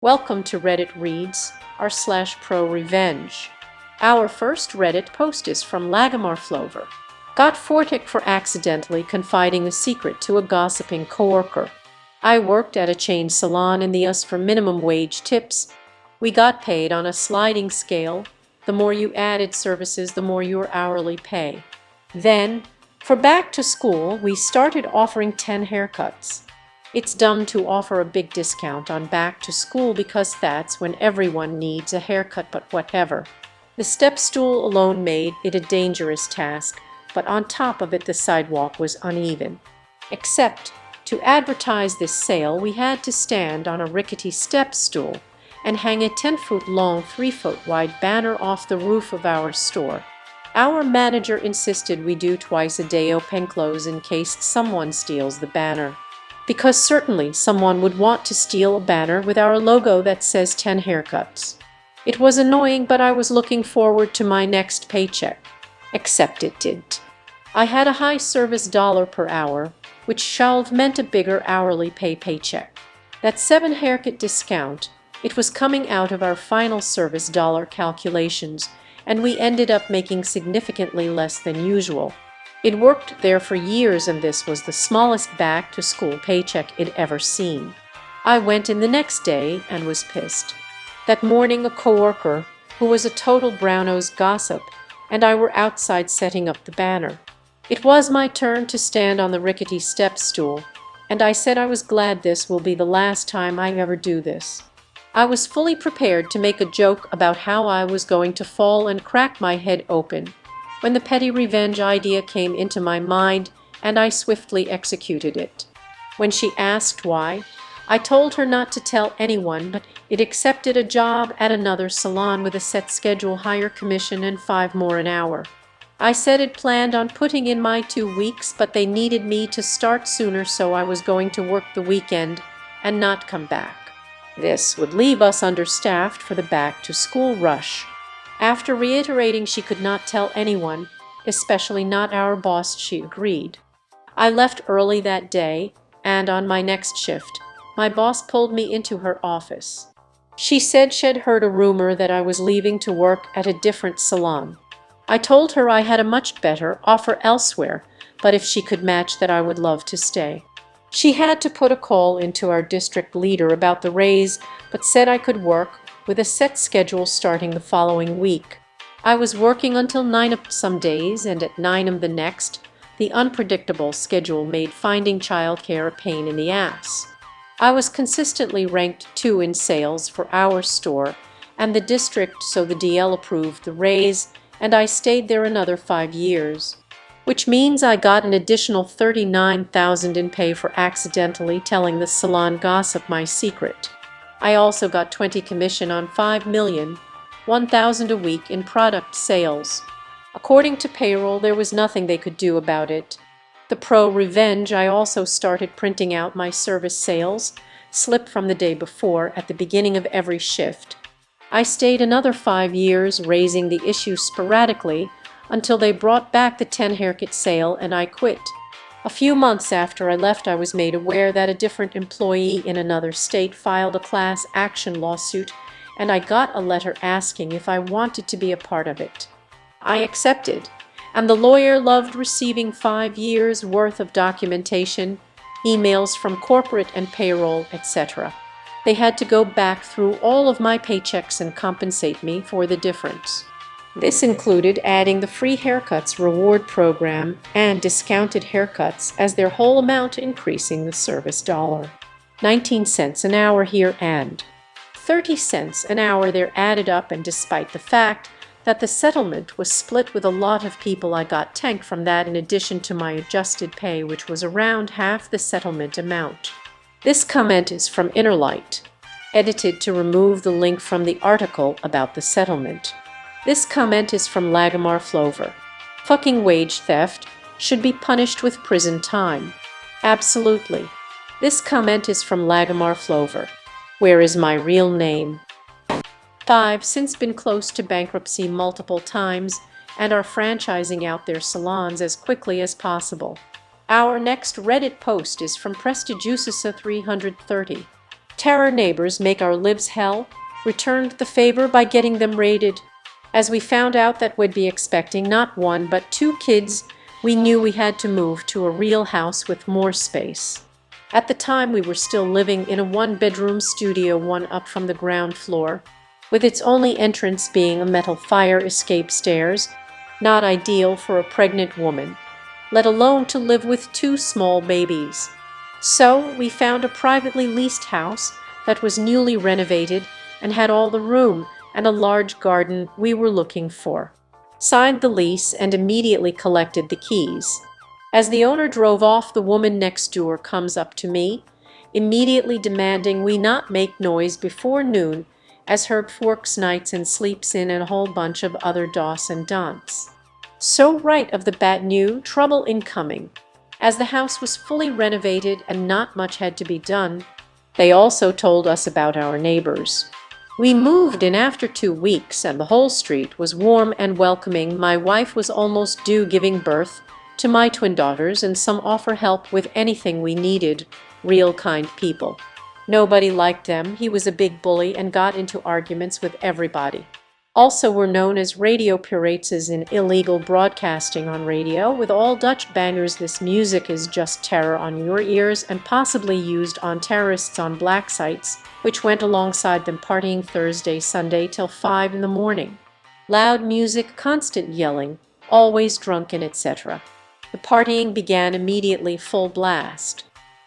Welcome to Reddit Reads r/ProRevenge. Our first Reddit post is from Lagomar Flover. Got fortic for accidentally confiding a secret to a gossiping coworker. I worked at a chain salon in the US for minimum wage tips. We got paid on a sliding scale. The more you added services, the more your hourly pay. Then, for back to school, we started offering 10 haircuts. It's dumb to offer a big discount on back to school because that's when everyone needs a haircut, but whatever. The step stool alone made it a dangerous task, but on top of it the sidewalk was uneven. Except, to advertise this sale we had to stand on a rickety step stool and hang a 10-foot long, 3-foot wide banner off the roof of our store. Our manager insisted we do twice a day open close in case someone steals the banner. Because certainly someone would want to steal a banner with our logo that says 10 haircuts. It was annoying, but I was looking forward to my next paycheck. Except it didn't. I had a high service dollar per hour, which shalve meant a bigger hourly paycheck. That 7 haircut discount, it was coming out of our final service dollar calculations, and we ended up making significantly less than usual. It worked there for years, and this was the smallest back-to-school paycheck it'd ever seen. I went in the next day and was pissed. That morning a coworker, who was a total brown-nosed gossip, and I were outside setting up the banner. It was my turn to stand on the rickety step stool, and I said I was glad this will be the last time I ever do this. I was fully prepared to make a joke about how I was going to fall and crack my head open, when the petty revenge idea came into my mind, and I swiftly executed it. When she asked why, I told her not to tell anyone, but it accepted a job at another salon with a set schedule, higher commission, and 5 more an hour. I said it planned on putting in my 2 weeks, but they needed me to start sooner, so I was going to work the weekend and not come back. This would leave us understaffed for the back-to-school rush. After reiterating she could not tell anyone, especially not our boss, she agreed. I left early that day, and on my next shift, my boss pulled me into her office. She said she'd heard a rumor that I was leaving to work at a different salon. I told her I had a much better offer elsewhere, but if she could match that I would love to stay. She had to put a call into our district leader about the raise, but said I could work with a set schedule starting the following week. I was working until 9 am some days and at 9 am the next. The unpredictable schedule made finding childcare a pain in the ass. I was consistently ranked 2 in sales for our store and the district, so the DL approved the raise, and I stayed there another 5 years. Which means I got an additional $39,000 in pay for accidentally telling the salon gossip my secret. I also got 20 commission on $5,001,000 a week in product sales. According to payroll, there was nothing they could do about it. The ProRevenge, I also started printing out my service sales slip from the day before at the beginning of every shift. I stayed another 5 years, raising the issue sporadically until they brought back the 10 haircut sale and I quit. A few months after I left, I was made aware that a different employee in another state filed a class action lawsuit, and I got a letter asking if I wanted to be a part of it. I accepted, and the lawyer loved receiving 5 years' worth of documentation, emails from corporate and payroll, etc. They had to go back through all of my paychecks and compensate me for the difference. This included adding the free haircuts reward program and discounted haircuts as their whole amount, increasing the service dollar. 19 cents an hour here and 30 cents an hour there added up, and despite the fact that the settlement was split with a lot of people, I got tanked from that in addition to my adjusted pay, which was around half the settlement amount. This comment is from Innerlight, edited to remove the link from the article about the settlement. This comment is from Lagomar Flover. Fucking wage theft should be punished with prison time. Absolutely. This comment is from Lagomar Flover. Where is my real name? 5 since been close to bankruptcy multiple times and are franchising out their salons as quickly as possible. Our next Reddit post is from Prestigiusa 330. Terror neighbors make our lives hell, returned the favor by getting them raided. As we found out that we'd be expecting not one but two kids, we knew we had to move to a real house with more space. At the time we were still living in a one-bedroom studio, one up from the ground floor, with its only entrance being a metal fire escape stairs, not ideal for a pregnant woman, let alone to live with two small babies. So we found a privately leased house that was newly renovated and had all the room and a large garden we were looking for. Signed the lease and immediately collected the keys. As the owner drove off, the woman next door comes up to me, immediately demanding we not make noise before noon, as Herb works nights and sleeps in a whole bunch of other dos and don'ts. So right of the bat knew trouble incoming. As the house was fully renovated and not much had to be done, they also told us about our neighbors. We moved in after 2 weeks and the whole street was warm and welcoming. My wife was almost due giving birth to my twin daughters, and some offer help with anything we needed. Real kind people. Nobody liked them. He was a big bully and got into arguments with everybody. Also were known as radio pirates in illegal broadcasting on radio. With all Dutch bangers, this music is just terror on your ears and possibly used on terrorists on black sites, which went alongside them partying Thursday, Sunday till 5 in the morning. Loud music, constant yelling, always drunken, etc. The partying began immediately, full blast.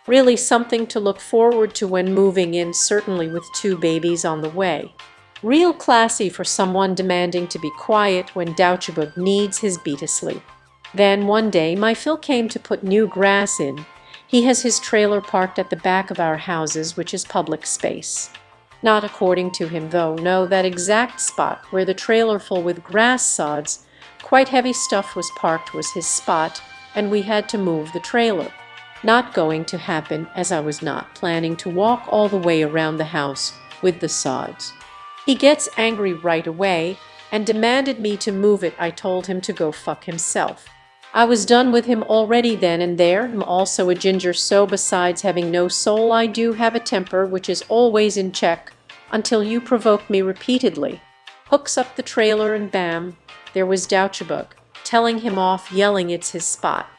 Really something to look forward to when moving in, certainly with 2 babies on the way. Real classy for someone demanding to be quiet when Douchebug needs his beat asleep. Then one day my Phil came to put new grass in. He has his trailer parked at the back of our houses, which is public space. Not according to him though, no, that exact spot where the trailer full with grass sods, quite heavy stuff was parked was his spot, and we had to move the trailer. Not going to happen, as I was not planning to walk all the way around the house with the sods. He gets angry right away and demanded me to move it. I told him to go fuck himself. I was done with him already then and there. I'm also a ginger, so besides having no soul, I do have a temper which is always in check until you provoke me repeatedly. Hooks up the trailer and bam, there was Douchebug, telling him off, yelling it's his spot.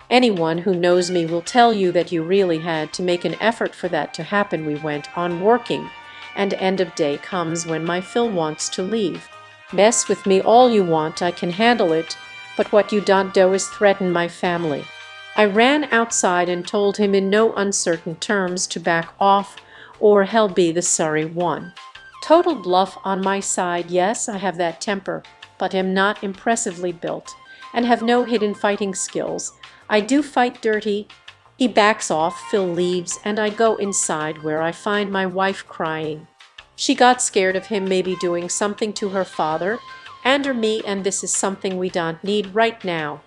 Anyone who knows me will tell you that you really had to make an effort for that to happen. We went on working, and end of day comes when my Phil wants to leave. Mess with me all you want, I can handle it, but what you don't do is threaten my family. I ran outside and told him in no uncertain terms to back off or hell be the sorry one. Total bluff on my side. Yes, I have that temper, but am not impressively built and have no hidden fighting skills. I do fight dirty. He backs off, Phil leaves, and I go inside where I find my wife crying. She got scared of him maybe doing something to her father and or me, and this is something we don't need right now.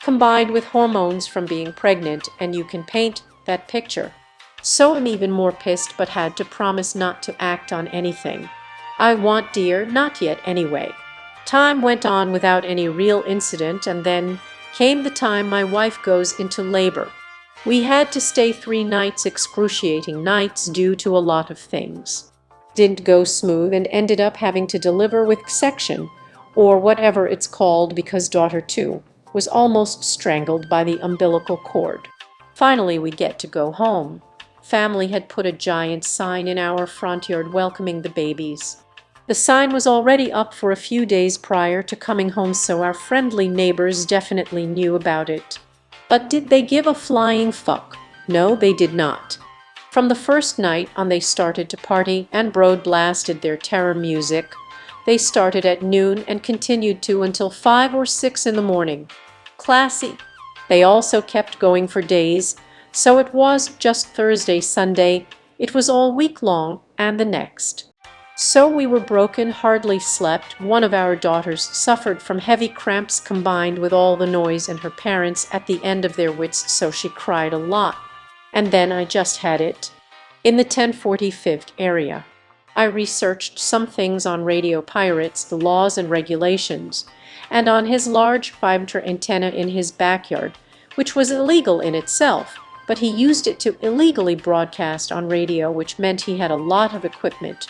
Combined with hormones from being pregnant, and you can paint that picture. So I'm even more pissed, but had to promise not to act on anything. I want, dear, not yet anyway. Time went on without any real incident, and then came the time my wife goes into labor. We had to stay 3 nights, excruciating nights due to a lot of things. Didn't go smooth and ended up having to deliver with section, or whatever it's called, because daughter 2 was almost strangled by the umbilical cord. Finally we get to go home. Family had put a giant sign in our front yard welcoming the babies. The sign was already up for a few days prior to coming home, so our friendly neighbors definitely knew about it. But did they give a flying fuck? No, they did not. From the first night on they started to party and broad-blasted their terror music. They started at noon and continued to until 5 or 6 in the morning. Classy. They also kept going for days, so it was just Thursday, Sunday. It was all week long and the next. So we were broken, hardly slept. One of our daughters suffered from heavy cramps combined with all the noise, and her parents at the end of their wits, so she cried a lot. And then I just had it. In the 1045th area. I researched some things on radio pirates, the laws and regulations, and on his large fiber antenna in his backyard, which was illegal in itself, but he used it to illegally broadcast on radio, which meant he had a lot of equipment.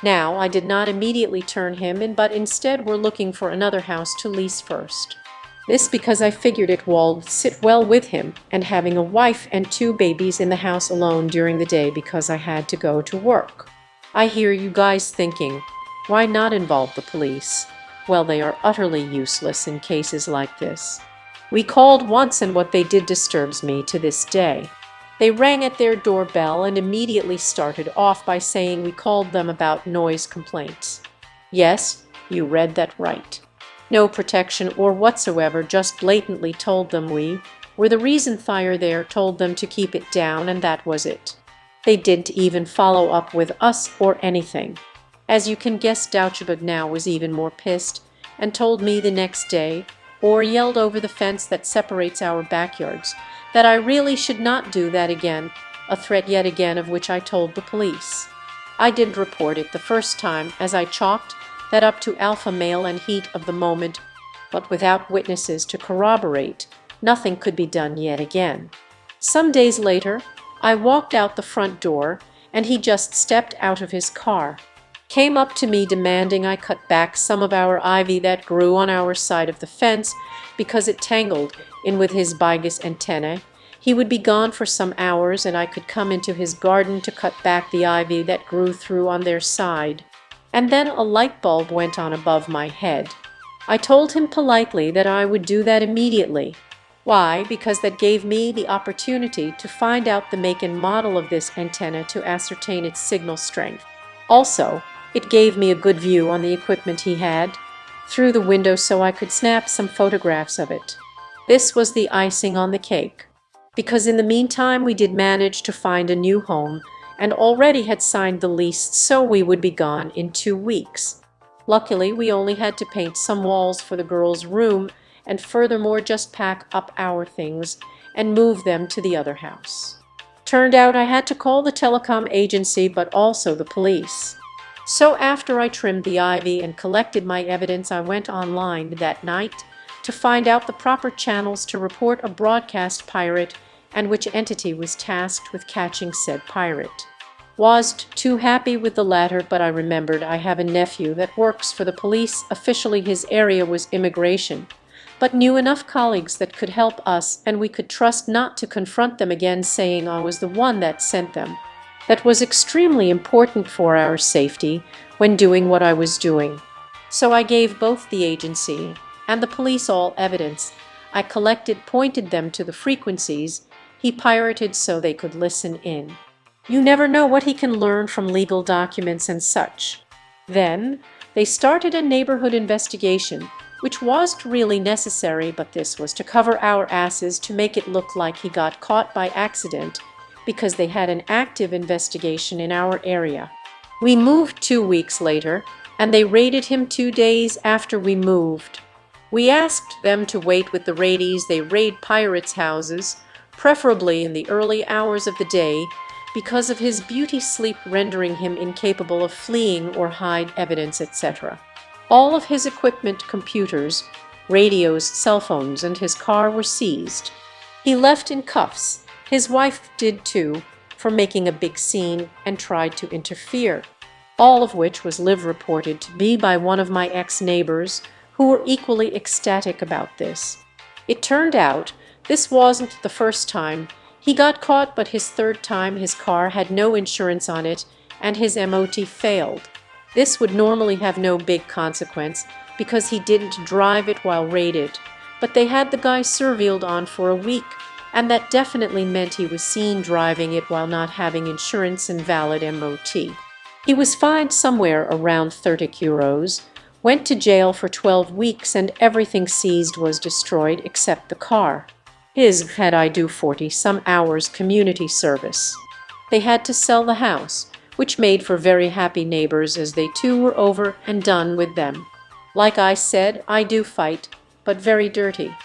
Now, I did not immediately turn him in, but instead were looking for another house to lease first. This because I figured it would sit well with him and having a wife and 2 babies in the house alone during the day because I had to go to work. I hear you guys thinking, why not involve the police? Well, they are utterly useless in cases like this. We called once, and what they did disturbs me to this day. They rang at their doorbell and immediately started off by saying we called them about noise complaints. Yes, you read that right. No protection or whatsoever, just blatantly told them we were the reason fire there, told them to keep it down, and that was it. They didn't even follow up with us or anything. As you can guess, Douchebag now was even more pissed and told me the next day, or yelled over the fence that separates our backyards, that I really should not do that again, a threat yet again of which I told the police. I didn't report it the first time, as I chalked that up to alpha male and heat of the moment, but without witnesses to corroborate, nothing could be done yet again. Some days later, I walked out the front door, and he just stepped out of his car, came up to me demanding I cut back some of our ivy that grew on our side of the fence because it tangled in with his bigus antennae. He would be gone for some hours, and I could come into his garden to cut back the ivy that grew through on their side. And then a light bulb went on above my head. I told him politely that I would do that immediately. Why? Because that gave me the opportunity to find out the make and model of this antenna to ascertain its signal strength. Also, it gave me a good view on the equipment he had through the window, so I could snap some photographs of it. This was the icing on the cake, because in the meantime we did manage to find a new home and already had signed the lease, so we would be gone in 2 weeks. Luckily, we only had to paint some walls for the girls' room and furthermore just pack up our things and move them to the other house. Turned out I had to call the telecom agency, but also the police. So after I trimmed the ivy and collected my evidence, I went online that night to find out the proper channels to report a broadcast pirate and which entity was tasked with catching said pirate. Wasn't too happy with the latter, but I remembered I have a nephew that works for the police. Officially his area was immigration, but knew enough colleagues that could help us, and we could trust not to confront them again saying I was the one that sent them. That was extremely important for our safety when doing what I was doing. So I gave both the agency and the police all evidence I collected, pointed them to the frequencies he pirated so they could listen in. You never know what he can learn from legal documents and such. Then they started a neighborhood investigation, which wasn't really necessary, but this was to cover our asses, to make it look like he got caught by accident, because they had an active investigation in our area. We moved 2 weeks later, and they raided him 2 days after we moved. We asked them to wait with the raiders. They raid pirates' houses, preferably in the early hours of the day, because of his beauty sleep rendering him incapable of fleeing or hide evidence, etc. All of his equipment, computers, radios, cell phones, and his car were seized. He left in cuffs. His wife did too, for making a big scene and tried to interfere, all of which was live reported to me by one of my ex-neighbors, who were equally ecstatic about this. It turned out this wasn't the first time he got caught, but his third time. His car had no insurance on it, and his MOT failed. This would normally have no big consequence, because he didn't drive it while raided, but they had the guy surveilled on for a week, and that definitely meant he was seen driving it while not having insurance and valid MOT. He was fined somewhere around 30 euros, went to jail for 12 weeks, and everything seized was destroyed except the car. His had I do 40-some hours community service. They had to sell the house, which made for very happy neighbors, as they too were over and done with them. Like I said, I do fight, but very dirty.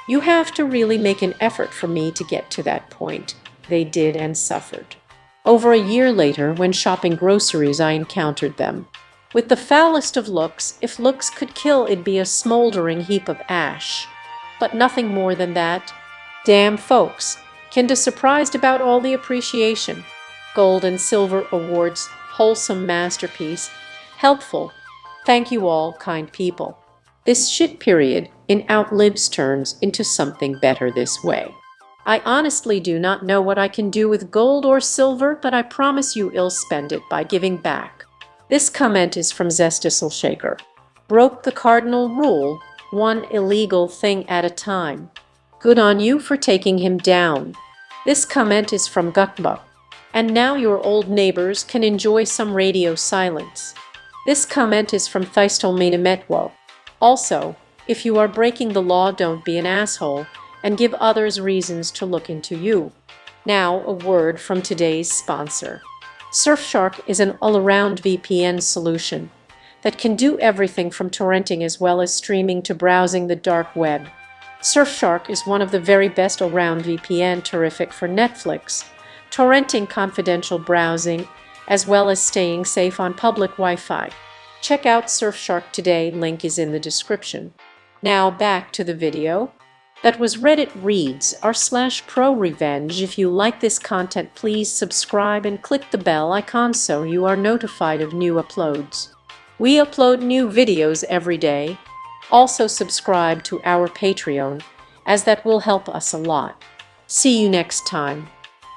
You have to really make an effort for me to get to that point. They did, and suffered. Over a year later, when shopping groceries, I encountered them. With the foulest of looks. If looks could kill, it'd be a smoldering heap of ash. But nothing more than that. Damn folks Kinda surprised about all the appreciation. Gold and silver awards, wholesome masterpiece, helpful. Thank you all, kind people. This shit period in outlives turns into something better this way. I honestly do not know what I can do with gold or silver, but I promise you I'll spend it by giving back. This comment is from Zestisel. Broke the cardinal rule, one illegal thing at a time. Good on you for taking him down. This comment is from Gukba. And now your old neighbors can enjoy some radio silence. This comment is from Theistolmina Metwo. Also, if you are breaking the law, don't be an asshole and give others reasons to look into you. Now, a word from today's sponsor. Surfshark is an all-around VPN solution that can do everything from torrenting as well as streaming to browsing the dark web. Surfshark is one of the very best all-round VPN, terrific for Netflix, torrenting, confidential browsing, as well as staying safe on public Wi-Fi. Check out Surfshark today, link is in the description. Now back to the video. That was Reddit Reads r/ProRevenge. If you like this content, please subscribe and click the bell icon so you are notified of new uploads. We upload new videos every day. Also subscribe to our Patreon, as that will help us a lot. See you next time.